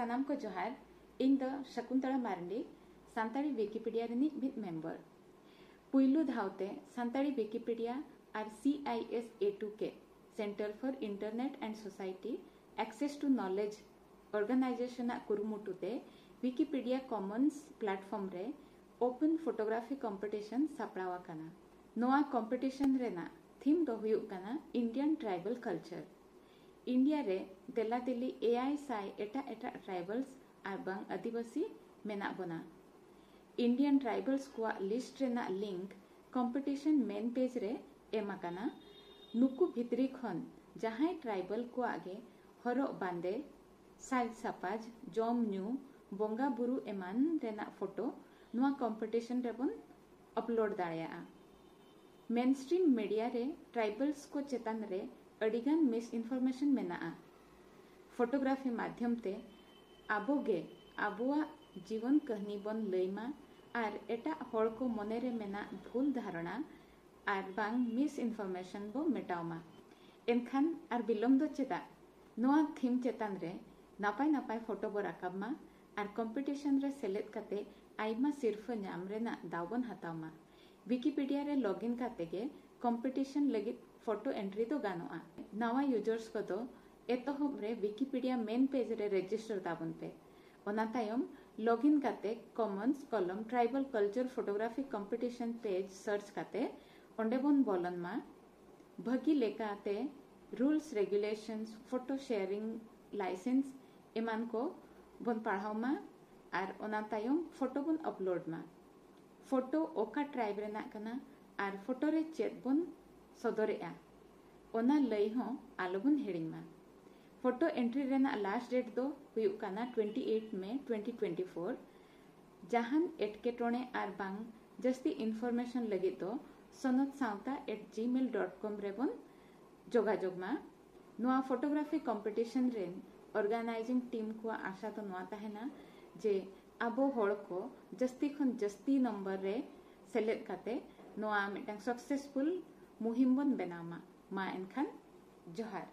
सानाम को जोहार इन द शकुंतला मारंडी सानताड़ी विकिपीडिया रिनिक मिद मेंबर पुइलु धावते सानताड़ी विकिपीडिया आर CIS-A2K Centre for Internet and Society Access to Knowledge organisation कुरुमुटुते विकिपीडिया कॉमन्स प्लेटफॉर्म रे ओपन फोटोग्राफी कंपटीशन सापड़ावा कना। नोआ कंपटीशन रेना थीम दो हुयुग कना इंडियन ट्राइबल कल्चर। इंडिया रे देला दिली AI Sai Etah tribals are बांग आदिवासी मेना बना। इंडियन ट्राइबल्स को लिस्ट रेना लिंक कंपटीशन मेन पेज रे एमा कना। नुकु भितरी खन जहां ट्राइबल को आगे हरो बांदे साज सापाज जम न्यू बोंगा बुरु एमान रेना फोटो नुआ कंपटीशन रे बन अपलोड दाड़िया। मेनस्ट्रीम मीडिया रे ट्राइबल्स को चेतन रे अडिगान मिस इनफॉरमेशन मेना। फोटोग्राफी माध्यम ते आबोगे आबुआ जीवन कहानी बन लैमा आर एटा हड़ को मने रे मेना भूल धारणा आर बांग मिस इनफॉरमेशन बो मेटावमा। एनखान आर बिलम दो चेदा नोआ थीम चेतन रे नापाय नापाय फोटो बो राकाबमा आर कंपटीशन रे सेलेद काते आइमा सिर्फ नाम रेना दावबन हातावमा। विकिपीडिया रे लॉगिन काते गे कंपटीशन लगी फोटो एंट्री तो गानोआ। नवा यूजर्स को तो एतोहब रे विकिपीडिया मेन पेज रे रजिस्टर दाबन पे ओना तायम लॉगिन काते Commons column tribal culture photography competition page search काते ओंडे बन बोलन मा भगी लेकाते rules regulations photo sharing licence एमान को बन पढ़ाव मा आर ओना तायम फोटो बन अपलोड मा। फोटो ओका ट्राइब रेना कना आर फोटो रे चेत बन सदरेआ ओना लई हो आलोबन हेडिंग मा। फोटो एंट्री रेना लास्ट डेट दो हुयुग काना 28 मई 2024। जहान एटकेटोणे आर बांग जस्ती इनफॉरमेशन लगी दो sonot.sauta@gmail.com रे बन जोगाजोग मा। नुआ फोटोग्राफी कंपटीशन रेन ऑर्गेनाइजिंग टीम को आशा तो नुआ ताहेना जे आबो हड़ को जस्ती खन जस्ती नंबर रे सेलेक्ट काते नुआ मिटांग सक्सेसफुल मुहिम बन बनामा। मा एनखान जोहार।